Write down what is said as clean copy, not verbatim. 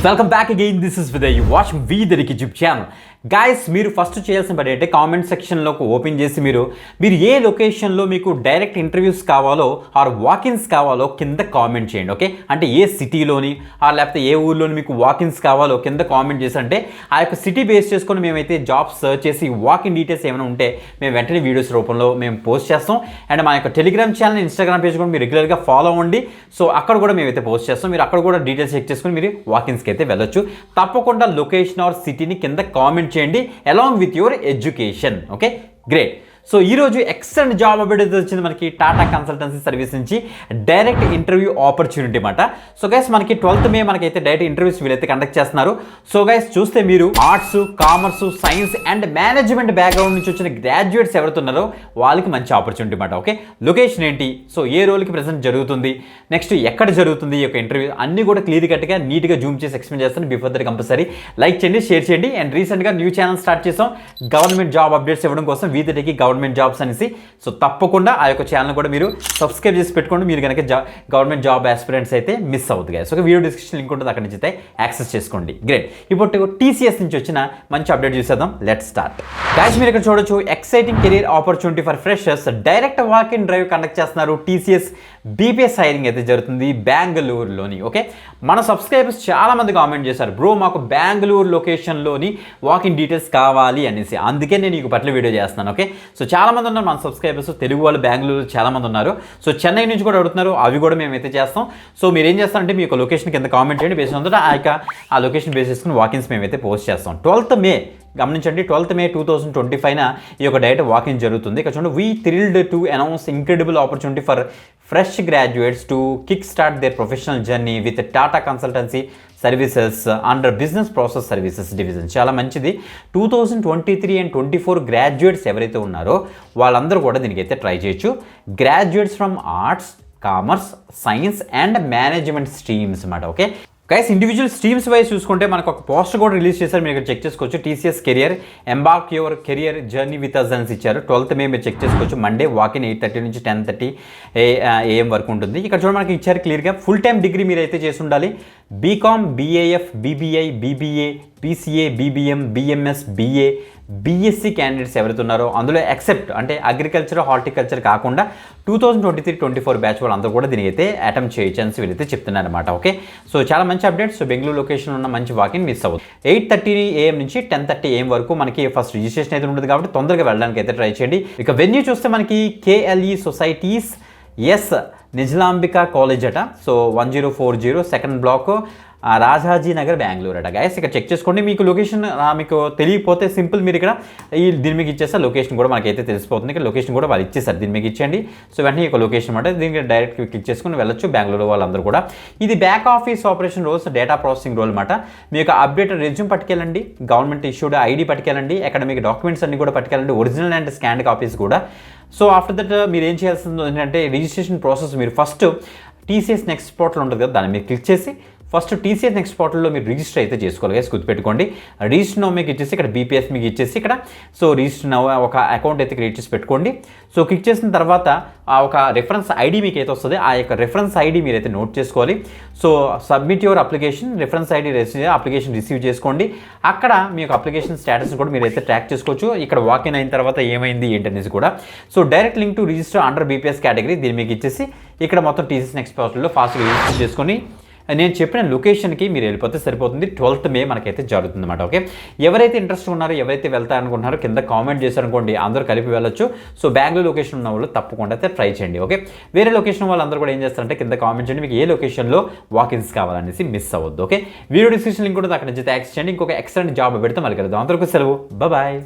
Welcome back again. This is Vidya. You watching వి దరికి YouTube channel. Guys, మీరు first చేయాల్సిన పని అంటే కామెంట్ సెక్షన్లోకి ఓపెన్ చేసి మీరు ఏ లొకేషన్లో మీకు డైరెక్ట్ ఇంటర్వ్యూస్ కావాలో ఆర్ వాకిన్స్ కావాలో కింద కామెంట్ చేయండి. ఓకే, అంటే ఏ సిటీలోని లేకపోతే ఏ ఊర్లోని మీకు వాకిన్స్ కావాలో కింద కామెంట్ చేసి అంటే ఆ యొక్క సిటీ బేస్ చేసుకొని మేమైతే జాబ్స్ సర్చ్ చేసి వాకిన్ డీటెయిల్స్ ఏమైనా ఉంటే మేము వెంటనే వీడియోస్ రూపంలో మేము పోస్ట్ చేస్తాం. అండ్ మా యొక్క టెలిగ్రామ్ ఛానల్, ఇన్స్టాగ్రామ్ పేజ్ కూడా మీరు రెగ్యులర్గా ఫాలో అవ్వండి. సో అక్కడ కూడా మేమైతే పోస్ట్ చేస్తాం. మీరు అక్కడ కూడా డీటెయిల్స్ చెక్ చేసుకొని మీరు వాకిన్స్కి అయితే వెళ్ళొచ్చు. తప్పకుండా లొకేషన్ ఆర్ సిటీని కింద కామెంట్ చేయండి along with your education. Okay, great. So ఈరోజు ఎక్సలెంట్ జాబ్ అప్డేట్ వచ్చింది మనకి టాటా కన్సల్టెన్సీ సర్వీస్ నుంచి డైరెక్ట్ ఇంటర్వ్యూ ఆపర్చునిటీ అన్నమాట. సో గైస్, మనకి 12th మే మనకైతే డైరెక్ట్ ఇంటర్వ్యూస్ వీళ్ళైతే కండక్ట్ చేస్తున్నారు. సో గైస్, చూస్తే మీరు arts, commerce, science and management background నుంచి వచ్చిన గ్రాడ్యుయేట్స్ ఎవరుతున్నారో వాళ్ళకి మంచి ఆపర్చునిటీ అన్నమాట. ఓకే, లొకేషన్ ఏంటి, సో ఏ రోల్కి ప్రెసెంట్ జరుగుతుంది, నెక్స్ట్ ఎక్కడ జరుగుతుంది ఈ యొక్క ఇంటర్వ్యూ అన్నీ కూడా క్లియర్ కట్గా నీట్గా జూమ్ చేసి ఎక్స్ప్లెయిన్ చేస్తాను. బిఫోర్ దట్ కంపల్సరీ లైక్ చేయండి, షేర్ చేయండి. అండ్ రీసెంట్గా న్యూ ఛానల్ స్టార్ట్ చేసాం గవర్నమెంట్ జాబ్ అప్డేట్స్ ఇవ్వడం కోసం, వీటికి గవర్నమెంట్ జాబ్స్ అనేసి. సో తప్పకుండా ఆ యొక్క ఛానల్ కూడా మీరు సబ్స్క్రైబ్ చేసి పెట్టుకోండి. మీరు కనుక గవర్నమెంట్ జాబ్ ఆస్పిరెంట్స్ అయితే మిస్ అవుతుంది. సో వీడియో డిస్క్రిప్షన్ లింక్ ఉంటుంది, అక్కడ నుంచి అయితే యాక్సెస్ చేసుకోండి. గ్రేట్. ఇప్పుడు టీసీఎస్ నుంచి వచ్చిన మంచి అప్డేట్ చూసేద్దాం. Let's start. గైస్, మీరు ఇక్కడ చూడొచ్చు, exciting career opportunity for freshers, direct walk in drive conduct చేస్తున్నారు. టీసీఎస్ బీపీఎస్ హైరింగ్ అయితే జరుగుతుంది బెంగళూరులోని. ఓకే, మన సబ్స్క్రైబర్స్ చాలా మంది కామెంట్ చేశారు, బ్రో మాకు బెంగళూరు లొకేషన్లోని వాక్ ఇన్ డీటెయిల్స్ కావాలి అనేసి. అందుకే నేను ఈ పట్ల వీడియో చేస్తున్నాను. ఓకే, సో చాలా మంది ఉన్నారు మన సబ్స్క్రైబర్స్, తెలుగు వాళ్ళు బెంగళూరు చాలా మంది ఉన్నారు. సో చెన్నై నుంచి కూడా అడుగుతున్నారు, అవి కూడా మేమైతే చేస్తాం. సో మీరు ఏం చేస్తారంటే మీ యొక్క లొకేషన్ కింద కామెంట్ చేయండి. బేస్ అంతా ఆ లొకేషన్ బేస్ చేసుకుని వాకిన్స్ మేమైతే పోస్ట్ చేస్తాం. 12th మే గమనించండి, 12th మే 2025 ఈ యొక్క డైరెక్ట్ వాకిన్ జరుగుతుంది. ఇక్కడ చూడండి, we thrilled to announce incredible opportunity for fresh graduates to kick start their professional journey with Tata Consultancy Services under business process services division. చాలా మంచిది. 2023 and 24 గ్రాడ్యుయేట్స్ ఎవరైతే ఉన్నారో వాళ్ళందరూ కూడా దీనికైతే ట్రై చేయొచ్చు. Graduates from arts, commerce, science and management streams అన్నమాట. Okay guys, individual streams wise చూసుకుంటే మనకు ఒక పోస్టర్ కూడా రిలీజ్ చేశారు, మీరు ఇక్కడ చెక్ చేసుకోవచ్చు. TCS career embark your career journey with us అని ఇచ్చారు. 12th మే మీరు చెక్ చేసుకోవచ్చు. మండే వాకిన్ 8:30 నుంచి 10:30 AM వరకు ఉంటుంది. ఇక్కడ చూడండి, మనకి ఇచ్చారు క్లియర్గా. ఫుల్ టైమ్ డిగ్రీ మీరు అయితే చేసి ఉండాలి. BCom, BAF, BBI, BBA, PCA, BBM, BMS, BA, BSc candidates ఎవరైతే ఉన్నారో అందులో ఎక్సెప్ట్ అంటే అగ్రికల్చర్, హార్టికల్చర్ కాకుండా 2023-24 బ్యాచ్ వాళ్ళందరూ కూడా దీనికి అయితే అటెంప్ట్ చేయొచ్చు వీళ్ళైతే చెప్తున్నారు అనమాట. ఓకే, సో చాలా మంచి అప్డేట్స్. సో బెంగళూరు లొకేషన్ ఉన్న మంచి వాకింగ్ మిస్ అవ్వదు. 8:30 AM నుంచి 10:30 AM వరకు మనకి ఫస్ట్ రిజిస్ట్రేషన్ అయితే ఉంటుంది కాబట్టి తొందరగా వెళ్ళడానికి అయితే ట్రై చేయండి. ఇక వెన్యూ చూస్తే మనకి KLE society's S Nijalambika college అట. So 1040 second block, Rajaji Nagar, Bengaluru అట. గైస్, ఇక్కడ చెక్ చేసుకోండి. మీకు లొకేషన్ మీకు తెలియకపోతే సింపుల్ మీరు ఇక్కడ దీని మీకు ఇచ్చేస్తే లొకేషన్ కూడా మనకైతే తెలిసిపోతుంది. ఇక్కడ లొకేషన్ కూడా వాళ్ళు ఇచ్చేసారు, దీని మీకు ఇచ్చేయండి. సో వెంటనే ఒక లొకేషన్ అనమాట, దీనికి డైరెక్ట్ క్లిక్ చేసుకుని వెళ్ళొచ్చు బెంగళూరు వాళ్ళందరూ కూడా. ఇది back office operation roles, data processing role అనమాట. మీకు అప్డేటెడ్ రెజ్యూమ్ పట్టుకెళ్ళండి, గవర్నమెంట్ ఇష్యూడ్ ఐడి పట్టుకెళ్ళండి, అకాడమిక్ డాక్యుమెంట్స్ అన్ని కూడా పట్టుకెళ్ళండి, ఒరిజినల్ అండ్ స్కాన్డ్ కాపీస్ కూడా. సో ఆఫ్టర్ దట్ మీరు ఏం చేయాల్సింది ఏంటంటే రిజిస్ట్రేషన్ ప్రాసెస్ మీరు ఫస్ట్ టీసీఎస్ నెక్స్ట్ పోర్టల్ ఉంటుంది కదా, దాన్ని మీరు క్లిక్ చేసి ఫస్ట్ టీసీఎస్ నెక్స్ట్ పోర్టల్లో మీరు రిజిస్టర్ అయితే చేసుకోవాలి. గైస్, గుర్తుపెట్టుకోండి. రిజిస్టర్ నౌ మీకు ఇచ్చేసి ఇక్కడ బీపీఎస్ మీకు ఇచ్చేసి ఇక్కడ సో రిజిస్టర్ నౌ ఒక అకౌంట్ అయితే క్రియేట్ చేసి పెట్టుకోండి. సో క్లిక్ చేసిన తర్వాత ఒక రెఫరెన్స్ ఐడి మీకు అయితే వస్తుంది, ఆ యొక్క రెఫరెన్స్ ఐడి మీరైతే నోట్ చేసుకోవాలి. So submit your application, reference ID application receive చేసుకోండి. అక్కడ మీ యొక్క అప్లికేషన్ స్టేటస్ కూడా మీరైతే ట్రాక్ చేసుకోవచ్చు. ఇక్కడ వాకిన్ అయిన తర్వాత ఏమైంది ఏంటనేసి కూడా. So direct link to register under BPS category, దీన్ని మీకు ఇచ్చేసి ఇక్కడ మొత్తం టీసీఎస్ నెక్స్ట్ పోర్టల్లో ఫాస్ట్గా రిజిస్టర్ చేసుకొని నేను చెప్పిన లొకేషన్కి మీరు వెళ్ళిపోతే సరిపోతుంది. 12th మే మనకైతే జరుగుతుంది అన్నమాట. ఓకే, ఎవరైతే ఇంట్రెస్ట్ ఉన్నారో, ఎవరైతే వెళ్తారనుకుంటున్నారో కింద కామెంట్ చేశారనుకోండి, అందరూ కలిపి వెళ్ళొచ్చు. సో బెంగళూరు లొకేషన్ ఉన్న వాళ్ళు తప్పకుండా అయితే ట్రై చేయండి. ఓకే, వేరే లొకేషన్ వాళ్ళందరూ కూడా ఏం చేస్తారంటే కింద కామెంట్ చేయండి మీకు ఏ లొకేషన్లో వాకిన్స్ కావాలనేసి మిస్ అవ్వద్దు. ఓకే, వీడియో డిస్క్రిప్షన్ లింక్ ఉంటుంది, అక్కడ నుంచి యాక్సెస్ చేయండి. ఇంకొక ఎక్సలెంట్ జాబ్ పెడితే మళ్ళీ కలుద్దాం. అందరికీ సెలవు, బాయ్.